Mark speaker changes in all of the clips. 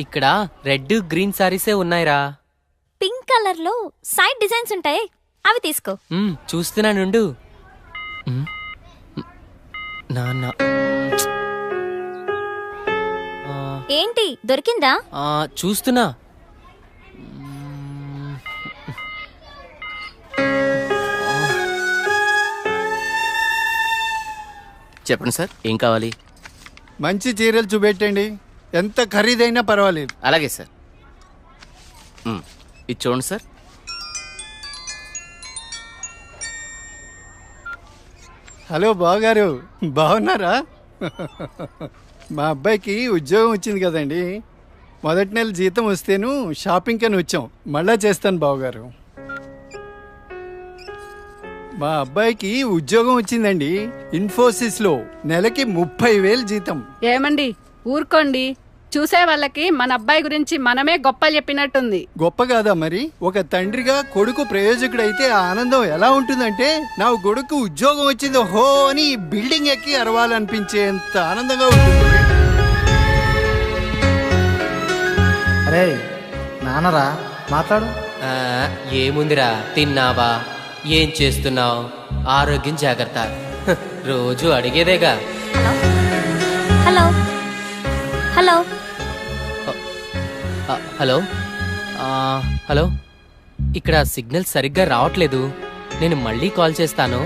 Speaker 1: ఇక్కడ red green సారీసే ఉన్నాయిరా.
Speaker 2: Pink colour లో సైడ్ డిజైన్స్ ఉంటాయి, అవి తీసుకో.
Speaker 1: చూస్తున్నానుండు. నాన్న
Speaker 2: ఏంటి దొరికిందా?
Speaker 1: చూస్తున్నా.
Speaker 3: చెప్పండి సార్,
Speaker 1: ఏం కావాలి?
Speaker 4: మంచి చీరలు చూపెట్టండి, ఎంత ఖరీదైనా పర్వాలేదు.
Speaker 3: అలాగే సార్. ఇది చూడండి సార్.
Speaker 4: హలో బావగారు, బాగున్నారా? మా అబ్బాయికి ఉద్యోగం వచ్చింది కదండి. మొదటి నెల జీతం వస్తేను షాపింగ్ అని వచ్చాం. మళ్ళా చేస్తాను బావగారు. మా అబ్బాయికి ఉద్యోగం వచ్చిందండి, ఇన్ఫోసిస్లో. నెలకి 30,000 జీతం.
Speaker 5: ఏమండి ఊరుకోండి, చూసే వాళ్ళకి మన అబ్బాయి గురించి మనమే గొప్పలు చెప్పినట్టుంది.
Speaker 4: గొప్ప కాదా మరి? ఒక తండ్రిగా కొడుకు ప్రయోజకుడైతే ఆ ఆనందం ఎలా ఉంటుందంటే, నా కొడుకు ఉద్యోగం వచ్చింది హో అని బిల్డింగ్ ఎక్కి అరవాలనిపించేంత ఆనందంగా ఉంటుంది.
Speaker 6: అరే నాన్నరా, మాట్లాడు.
Speaker 1: ఏముందిరా, తిన్నావా, ఏం చేస్తున్నావు, ఆరోగ్యం జాగ్రత్త, రోజు అడిగేదేగా.
Speaker 2: హలో హలో
Speaker 1: హలో హలో, ఇక్కడ సిగ్నల్ సరిగ్గా రావట్లేదు, నేను మళ్ళీ కాల్ చేస్తాను.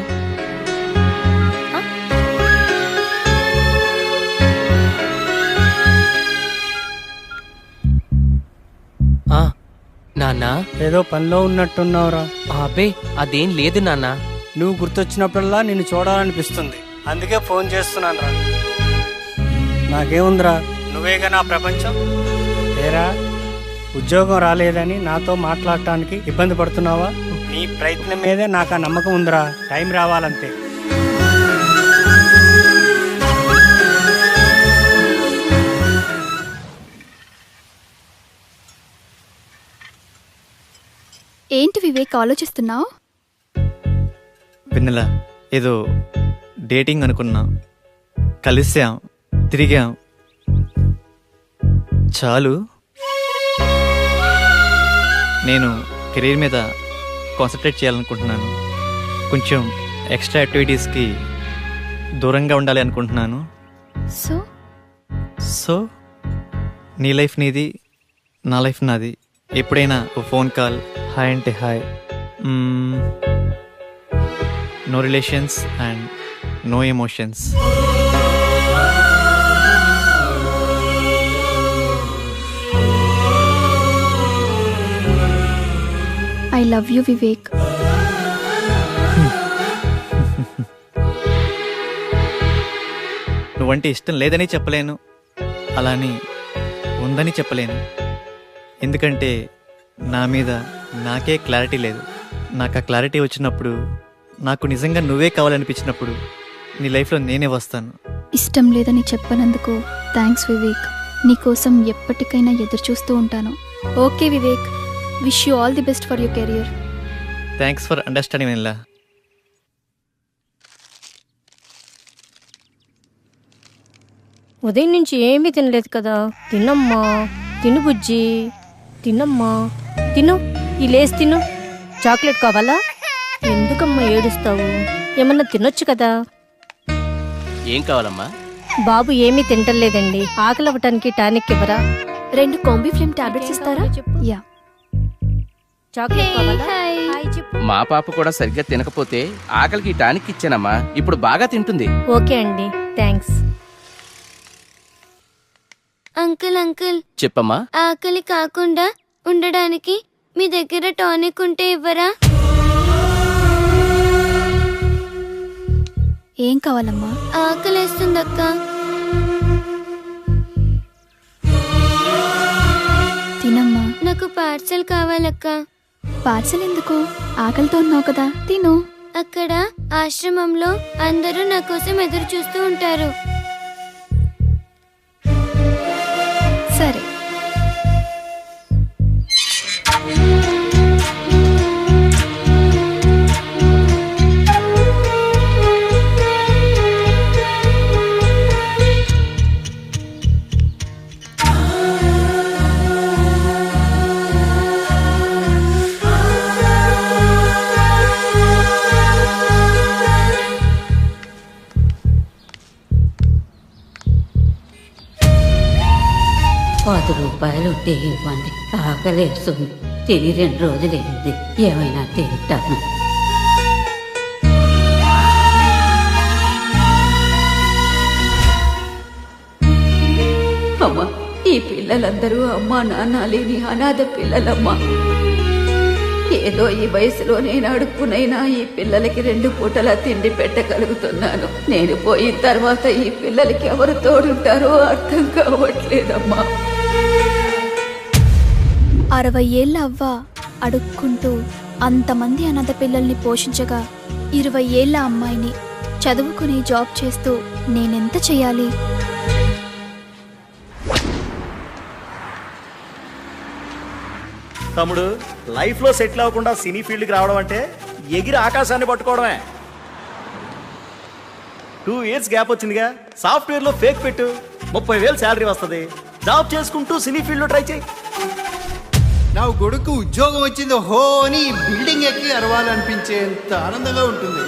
Speaker 1: నాన్నా,
Speaker 6: ఏదో పనిలో ఉన్నట్టున్నావురా.
Speaker 1: అబ్బే అదేం లేదు నాన్న.
Speaker 6: నువ్వు గుర్తొచ్చినప్పుడల్లా నిన్ను చూడాలనిపిస్తుంది, అందుకే ఫోన్ చేస్తున్నాను రా. నాకేముందిరా, నువ్వేగా నా ప్రపంచం. ఏరా, ఉద్యోగం రాలేదని నాతో మాట్లాడటానికి ఇబ్బంది పడుతున్నావా? నీ ప్రయత్నం మీదే నాకు ఆ నమ్మకం ఉందిరా. టైం రావాలంతే.
Speaker 7: ఏంటి వివేక్ ఆలోచిస్తున్నావు?
Speaker 8: వెన్నెల, ఏదో డేటింగ్ అనుకున్నా, కలిసాం, తిరిగాం, చాలు. నేను కెరీర్ మీద కాన్సన్ట్రేట్ చేయాలనుకుంటున్నాను. కొంచెం ఎక్స్ట్రా యాక్టివిటీస్కి దూరంగా ఉండాలి అనుకుంటున్నాను. సో నీ లైఫ్ నీది, నా లైఫ్ నాది. ఎప్పుడైనా ఓ ఫోన్ కాల్, హాయ్ అంటే hi. No relations and no emotions.
Speaker 7: I love you Vivek.
Speaker 8: నువ్వంటే ఇష్టం లేదని చెప్పలేను, అలాని ఉందని చెప్పలేను. ఎందుకంటే నా మీద నాకే క్లారిటీ లేదు. నాకు ఆ క్లారిటీ వచ్చినప్పుడు, నాకు నిజంగా నువ్వే కావాలనిపించినప్పుడు నీ లైఫ్లో నేనే వస్తాను.
Speaker 7: ఇష్టం లేదని చెప్పనందుకు థ్యాంక్స్ వివేక్. నీకోసం ఎప్పటికైనా ఎదురు చూస్తూ ఉంటాను. Okay Vivek, wish you all the best for your career.
Speaker 8: Thanks for understanding Vennela.
Speaker 9: ఉదయం నుంచి ఏమీ తినలేదు కదా. తినమ్మా, తిను బుజ్జి.
Speaker 2: తినమ్మా తిను ఈ లేస్ తిను. చాక్లెట్ కావాలా? ఎందుకమ్మా ఏడుస్తావు? ఏమన్నా తినొచ్చు కదా.
Speaker 3: ఏం కావాలమ్మా?
Speaker 2: బాబు ఏమీ తింటలేదండి. ఆకలి అవ్వటానికి టానిక్ ఇవ్వరా?
Speaker 7: 2 కాంబిఫ్లేమ్ టాబ్లెట్స్ ఇస్తారా? యా.
Speaker 2: చాక్లెట్ కావాలా? హాయ్ చెప్పు.
Speaker 3: మా పాప కూడా సరిగ్గా తినకపోతే ఆకలికి టానిక్ ఇచ్చానమ్మా. ఇప్పుడు బాగా తింటుంది.
Speaker 2: ఓకే అండి, థ్యాంక్స్.
Speaker 9: అంకుల్ అంకుల్,
Speaker 3: చెప్పమ్మా.
Speaker 9: ఆకలి కాకుండా ఉండడానికి మీ దగ్గర టానిక్ ఉంటే ఇవ్వరా?
Speaker 7: ఏం కావాలమ్మా?
Speaker 9: ఆకలేస్తుందక్క.
Speaker 7: తినమ్మా.
Speaker 9: నాకు పార్సల్ కావాలక్క.
Speaker 7: పార్సల్ ఎందుకు? ఆకలితో ఉన్నావు కదా, తిను.
Speaker 9: అక్కడ ఆశ్రమంలో అందరూ నా కోసం ఎదురు చూస్తూ ఉంటారు.
Speaker 7: సరే.
Speaker 10: ₹10 ఉంటే ఇవ్వండి. ఆకలేస్తుంది. తిని 2 రోజులైంది. ఏమైనా తింటాను. అమ్మా, ఈ పిల్లలందరూ అమ్మా నాన్న లేని అనాథ పిల్లలమ్మా. ఏదో ఈ వయసులో నేను అడుక్కునైనా ఈ పిల్లలకి 2 పూటలా తిండి పెట్టగలుగుతున్నాను. నేను పోయిన తర్వాత ఈ పిల్లలకి ఎవరు తోడుంటారో అర్థం కావట్లేదమ్మా.
Speaker 7: 60 ఏళ్ళ అవ్వ అడుక్కుంటూ అంతమంది అనాథ పిల్లల్ని పోషించగా 20 ఏళ్ళ అమ్మాయిని చదువుకుని జాబ్ చేస్తూ నేనెంత చేయాలి?
Speaker 11: తమ్ముడు, లైఫ్లో సెటిల్ అవ్వకుండా సినీ ఫీల్డ్కి రావడం అంటే ఎగిరి ఆకాశాన్ని పట్టుకోవడమే. 2 years గ్యాప్ వచ్చిందిగా. సాఫ్ట్వేర్లో ఫేక్ పెట్టు, 30,000 శాలరీ వస్తుంది. జాబ్ చేసుకుంటూ సినీ ఫీల్డ్లో ట్రై చేయి.
Speaker 4: నా కొడుకు ఉద్యోగం వచ్చింది హో అని బిల్డింగ్ ఎక్కి అరవాలనిపించేంత ఆనందంగా ఉంటుంది.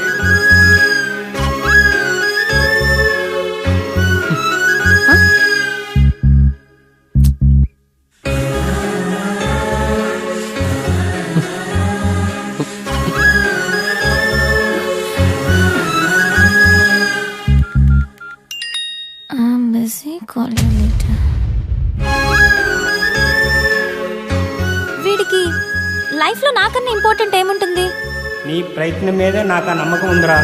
Speaker 2: వీడికి లైఫ్ లో నాకన్నా ఇంపార్టెంట్ ఏముంటుంది?
Speaker 6: నీ ప్రయత్నం మీదే నాకు ఆ నమ్మకం ఉందిరా.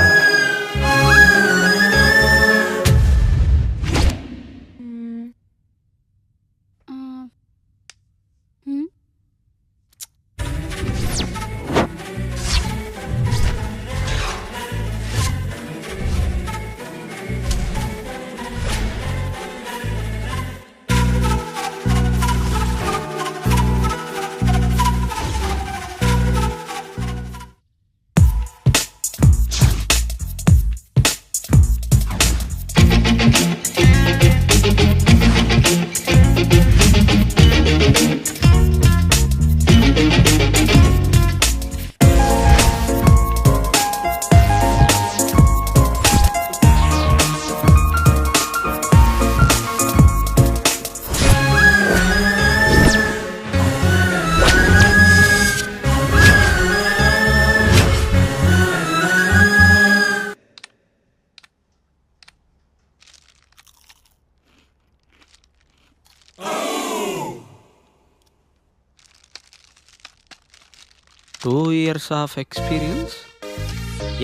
Speaker 12: Two years of experience.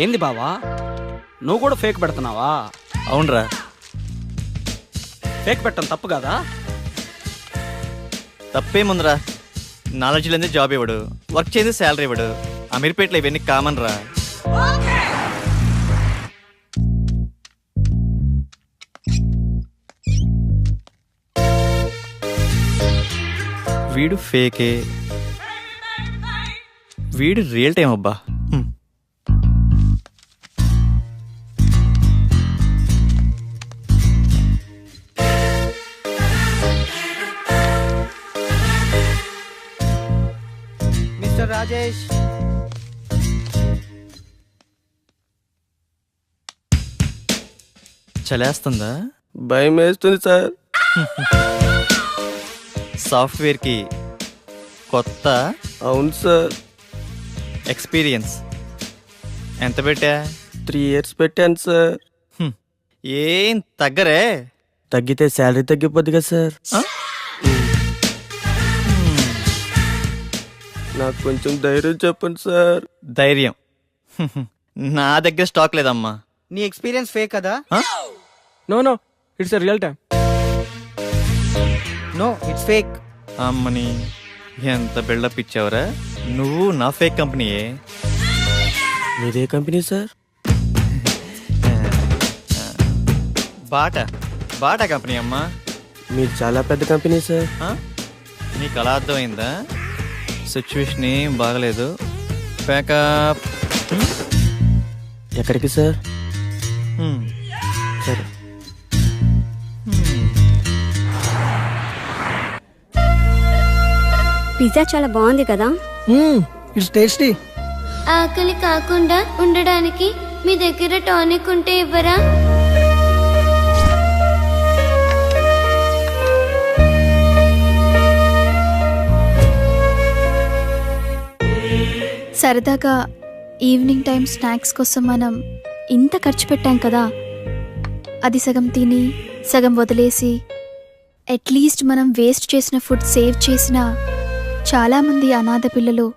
Speaker 12: ఏంది బావా, నువ్వు కూడా ఫేక్ పెడుతున్నావా?
Speaker 8: అవునరా.
Speaker 12: ఫేక్ పెట్టడం తప్పు కదా?
Speaker 8: తప్పేముందిరా, నాలెడ్జ్ లేని జాబ్ ఇవ్వడు, వర్క్ చేసి శాలరీ ఇవ్వడు. అమీర్పేటలో ఇవన్నీ కామన్ రా. వీడు ఫేకే, వీడు రియల్ టైం అబ్బా.
Speaker 6: మిస్టర్ రాజేష్.
Speaker 8: చలేస్తుందా?
Speaker 13: భయం వేస్తుంది సార్.
Speaker 8: సాఫ్ట్వేర్కి కొత్త?
Speaker 13: అవును సార్.
Speaker 8: ఎక్స్పీరియన్స్ ఎంత పెట్టా?
Speaker 13: 3 years పెట్టాను సార్.
Speaker 8: ఏం తగ్గరే?
Speaker 13: తగ్గితే శాలరీ తగ్గిపోద్ది కదా సార్. నాకు కొంచెం ధైర్యం చెప్పండి సార్.
Speaker 8: ధైర్యం నా దగ్గర స్టాక్ లేదమ్మా.
Speaker 12: నీ ఎక్స్పీరియన్స్ ఫేక్ కదా?
Speaker 14: No it's a real time.
Speaker 12: No it's fake.
Speaker 8: అమ్మని ఎంత బిల్డప్ ఇచ్చావురా. నువ్వు నా ఫేక్ కంపెనీయే.
Speaker 13: మీదే కంపెనీ సార్?
Speaker 8: బాటా కంపెనీ అమ్మా.
Speaker 13: మీరు చాలా పెద్ద కంపెనీ సార్.
Speaker 8: నీకు అలా అర్థమైందా? సిచ్యువేషన్ ఏం బాగలేదు. ప్యాకప్.
Speaker 13: ఎక్కడికి సార్? సరే.
Speaker 9: పిజ్జా చాలా బాగుంది కదా?
Speaker 14: It's tasty.
Speaker 9: ఆకలి కాకుండా ఉండడానికి మీ దగ్గర టానిక్ ఉంటే ఇవ్వరా?
Speaker 7: సరదాగా ఈవినింగ్ టైం స్నాక్స్ కోసం మనం ఇంత ఖర్చు పెట్టాం కదా, అది సగం తిని సగం వదిలేసి అట్లీస్ట్ మనం వేస్ట్ చేసిన ఫుడ్ సేవ్ చేసిన చాలామంది అనాథ పిల్లలు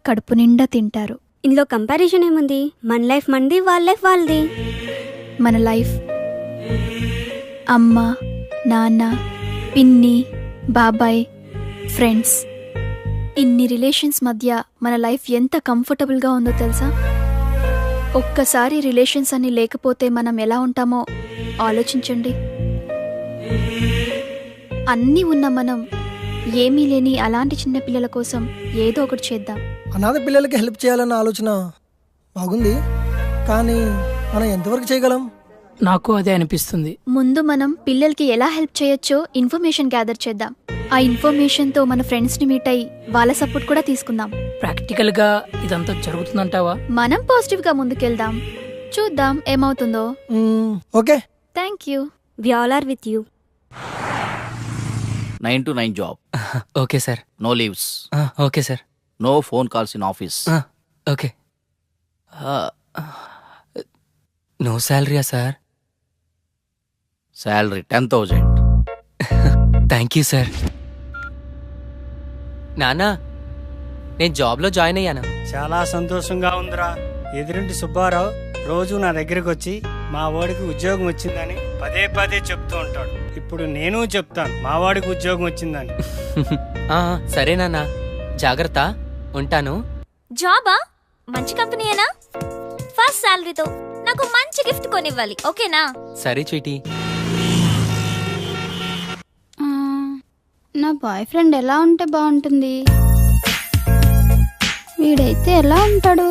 Speaker 7: కడుపు నిండా తింటారు.
Speaker 9: ఇందులో కంపారిజన్ ఏముంది? మన లైఫ్ మనది, వాళ్ళ లైఫ్ వాళ్ళది.
Speaker 7: మన లైఫ్ అమ్మ, నాన్న, పిన్ని, బాబాయ్, ఫ్రెండ్స్, ఇన్ని రిలేషన్స్ మధ్య మన లైఫ్ ఎంత కంఫర్టబుల్గా ఉందో తెలుసా? ఒక్కసారి రిలేషన్స్ అన్ని లేకపోతే మనం ఎలా ఉంటామో ఆలోచించండి. అన్నీ ఉన్న మనం ఏమీ లేని అలాంటి చిన్న పిల్లల కోసం ఏదో ఒకటి చేద్దాం.
Speaker 14: అనాథ పిల్లలకి హెల్ప్ చేయాలన్న ఆలోచన బాగుంది, కానీ మనం ఎంతవరకు చేయగలం?
Speaker 15: నాకు అదే అనిపిస్తుంది.
Speaker 7: ముందు మనం పిల్లలకి ఎలా హెల్ప్ చేయొచ్చో ఇన్ఫర్మేషన్ గ్యాదర్ చేద్దాం. ఆ ఇన్ఫర్మేషన్తో మన ఫ్రెండ్స్ని మీట్ అయ్యి వాళ్ళ సపోర్ట్ కూడా తీసుకుందాం.
Speaker 15: ప్రాక్టికల్ గా ఇదంతా జరుగుతుందంటావా?
Speaker 7: మనం పాజిటివ్గా ముందుకెళ్దాం, చూద్దాం ఏమవుతుందో.
Speaker 14: Okay,
Speaker 7: thank you.
Speaker 9: We all are with you.
Speaker 3: 9 to 9 job.
Speaker 1: Okay sir.
Speaker 3: No leaves.
Speaker 1: Okay sir.
Speaker 3: No phone calls in office.
Speaker 1: Okay. No శాలరీయా sir?
Speaker 3: Salary 10,000.
Speaker 1: Thank you sir. నానా, నేను జాబ్లో జాయిన్ అయ్యాను.
Speaker 6: చాలా సంతోషంగా ఉందిరా. ఎదురింటి సుబ్బారావు రోజు నా దగ్గరకు వచ్చి మా వాడికి ఉద్యోగం వచ్చిందని పదే పదే చెప్తూ ఉంటాడు. ఇప్పుడు నేను చెప్తాను మా వాడికి ఉద్యోగం వచ్చిందని.
Speaker 1: సరే నాన్న, జాగ్రత్త, ఉంటాను.
Speaker 9: జాబా? మంచి కంపెనీయేనా? ఫస్ట్ సాలరీతో నాకు మంచి గిఫ్ట్ కొనివ్వాలి, ఓకేనా?
Speaker 1: సరే చీటీ.
Speaker 7: నా బాయ్ ఫ్రెండ్ ఎలా ఉంటే బాగుంటుంది? వీడైతే ఎలా ఉంటాడు?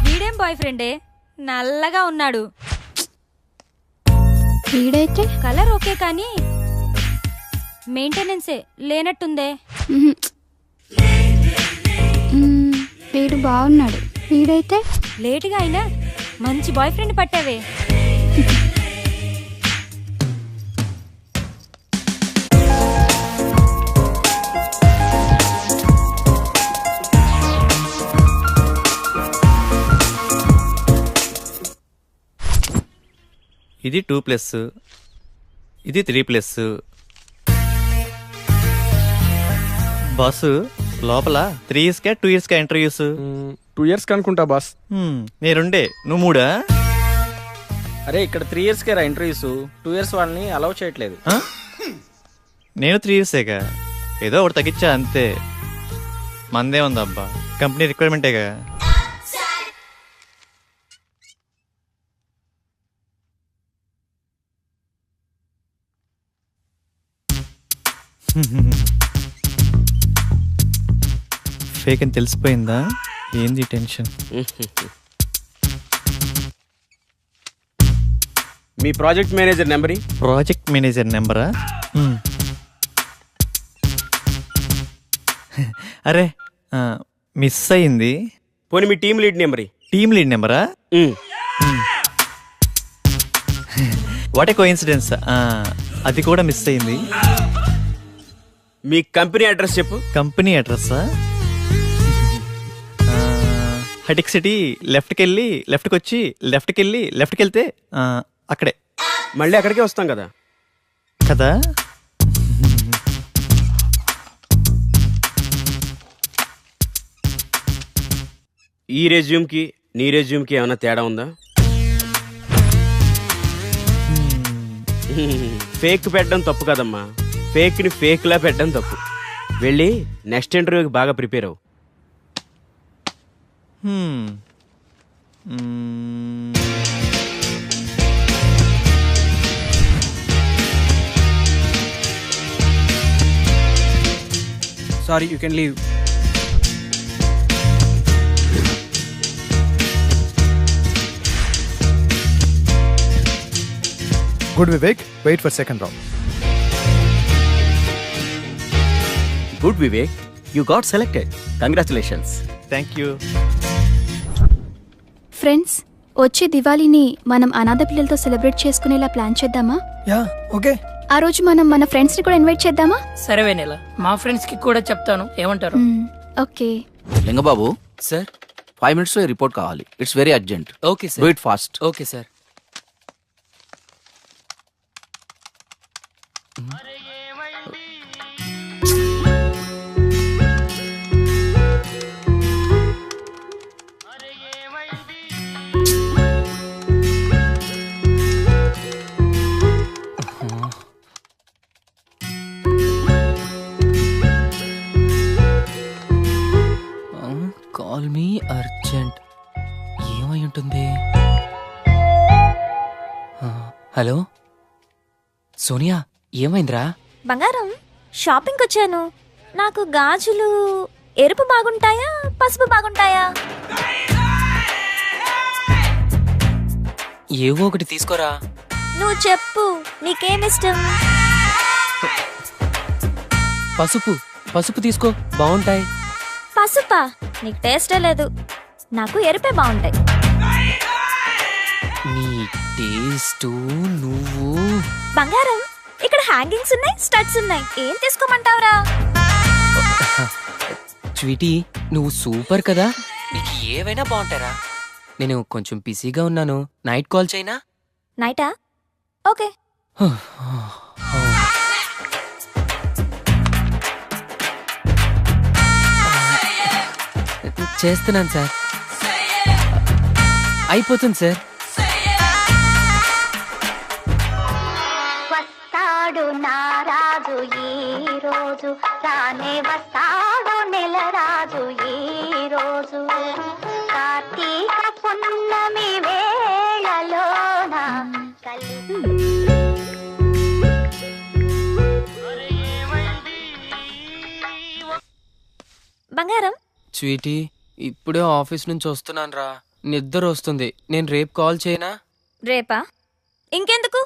Speaker 9: వీడేం బాయ్ ఫ్రెండే, నల్లగా ఉన్నాడు.
Speaker 7: వీడైతే
Speaker 9: కలర్ ఓకే కానీ మెయింటెనెన్సే లేనట్టుందే.
Speaker 7: వీడు బాగున్నాడు. వీడైతే
Speaker 9: లేటుగా అయినా మంచి బాయ్ ఫ్రెండ్ పట్టావే.
Speaker 8: ఇది 2+, ఇది 3+. బాసు లోపల 3 years 2 years ఇంటర్వ్యూస్?
Speaker 14: 2 years అనుకుంటా బాస్.
Speaker 8: నేనుండే నువ్వు 3?
Speaker 12: అరే ఇక్కడ 3 years రా ఇంటర్వ్యూస్. 2 years వాళ్ళని అలౌ చేయట్లేదు.
Speaker 8: నేను 3 yearsగా, ఏదో ఒకటి తగ్గించా అంతే. మందే ఉందబ్బా, కంపెనీ రిక్వైర్మెంటేగా. ఫేక్ అని తెలిసిపోయిందా? ఏంది టెన్షన్?
Speaker 12: మీ project manager number?
Speaker 8: Project manager నెంబరా? అరే మిస్ అయింది.
Speaker 12: పోనీ మీ team lead number.
Speaker 8: Team lead నెంబరా? What a coincidence. అది కూడా మిస్ అయింది.
Speaker 12: మీ కంపెనీ అడ్రస్ చెప్పు.
Speaker 8: కంపెనీ అడ్రస్సా? హటిక్ సిటీ లెఫ్ట్కి వెళ్ళి లెఫ్ట్కి వచ్చి లెఫ్ట్కి వెళ్ళి లెఫ్ట్కి వెళ్తే అక్కడే.
Speaker 12: మళ్ళీ అక్కడికే వస్తాం కదా.
Speaker 8: కదా.
Speaker 12: ఈ రెజ్యూమ్కి నీ రెజ్యూమ్కి ఏమైనా తేడా ఉందా? ఫేక్ పెట్టడం తప్పు కదమ్మా, ఫేక్ని ఫేక్లా పెట్టడం తప్పు. వెళ్ళి నెక్స్ట్ ఇంటర్వ్యూకి బాగా ప్రిపేర్ అవ్వు.
Speaker 16: Sorry, you can leave.
Speaker 17: Good, Vivek. Wait for second round.
Speaker 11: Good, Vivek. You got selected. Congratulations.
Speaker 8: Thank you.
Speaker 7: Friends, వచ్చే దివాళీని మనం అనాథ పిల్లలతో సెలబ్రేట్ చేసుకునేలా ప్లాన్ చేద్దామా?
Speaker 14: Yeah, okay.
Speaker 7: ఆ రోజు మనం మన ఫ్రెండ్స్ ని కూడా ఇన్వైట్ చేద్దామా?
Speaker 15: సరే వెనెల, మా ఫ్రెండ్స్ కి కూడా చెప్తాను, ఏమంటారు?
Speaker 7: ఓకే.
Speaker 3: లింగబాబు
Speaker 1: సార్,
Speaker 3: 5 minutes లో రిపోర్ట్ కావాలి. It's very urgent.
Speaker 1: Okay sir.
Speaker 3: Do it fast.
Speaker 1: Okay sir. Call me urgent. ఏమై ఉంటుంది? హలో సోనియా, ఏమైందిరా?
Speaker 9: బంగారం, షాపింగ్కి వచ్చాను. నాకు గాజులు ఎరుపు బాగుంటాయా పసుపు బాగుంటాయా?
Speaker 1: ఏవో ఒకటి తీసుకోరా.
Speaker 9: నువ్వు చెప్పు, నీకేమిష్టం?
Speaker 1: పసుపు. పసుపు తీసుకో, బాగుంటాయి.
Speaker 9: పసుపా? నీకు టేస్టే లేదు. నాకు ఎరుపే బాగుంటాయి.
Speaker 1: నీ టేస్ట్ నువ్వు.
Speaker 9: బంగారం, ఇక్కడ హ్యాంగింగ్స్ ఉన్నాయి, స్టడ్స్ ఉన్నాయి. ఏం తీసుకోమంటావురా?
Speaker 1: స్వీటీ, నువ్వు సూపర్ కదా, నీకు ఏవైనా బాగుంటారా. నేను కొంచెం బిజీగా ఉన్నాను, నైట్ కాల్ చేయనా?
Speaker 9: నైటా? ఓకే.
Speaker 1: చేస్తున్నాను సార్. అయిపోతుంది సార్.
Speaker 18: వస్తాడు నారాజు ఈ రోజు, రానే వస్తాడు నెల రాజు ఈ రోజు. కార్తీక పున్నమి వేళలోన
Speaker 9: బంగారం.
Speaker 1: స్వీటీ, ఇప్పుడే ఆఫీస్ నుంచి వస్తున్నాను రా, నిద్ర వస్తుంది. నేను రేపు కాల్ చేయనా?
Speaker 9: రేపా? ఇంకెందుకు?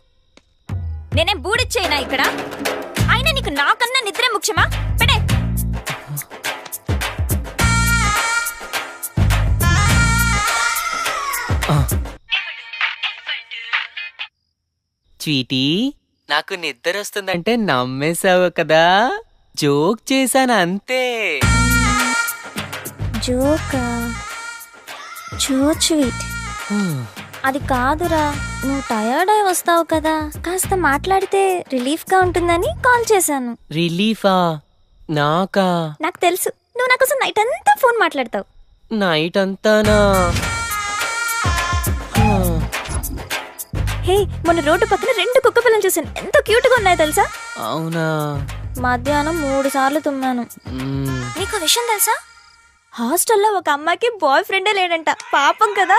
Speaker 9: నేనేం బూడిచ్చేయనా ఇక్కడ? అయినా నీకు నాకన్నా నిద్రే ముఖ్యమా? పెడే.
Speaker 1: స్వీటీ, నాకు నిద్ర వస్తుందంటే నమ్మేశావు కదా, జోక్ చేశాను అంతే.
Speaker 9: జోకా? So sweet. అది కాదురా, నువ్వు టయర్డ్ అయి వస్తావు కదా, కాస్త మాట్లాడితే రిలీఫ్ గా ఉంటుందని కాల్ చేశాను.
Speaker 1: రిలీఫా? నాకా?
Speaker 9: నాకు తెలుసు, నువ్వు నా కోసం నైట్ అంతా ఫోన్ మాట్లాడతావు.
Speaker 1: నైట్ అంతానా?
Speaker 9: హే, మొన్న రోడ్డు పక్కన 2 కుక్క పిల్లలు చూసాను, ఎంత క్యూట్ గా ఉన్నాయో తెలుసా?
Speaker 1: అవునా?
Speaker 9: మధ్యాహ్నం 3 సార్లు తుమ్మాను. నీకు విషయం తెలుసా? హాస్టల్లో ఒక అమ్మాయికి బాయ్ ఫ్రెండే లేడంట. పాపం కదా.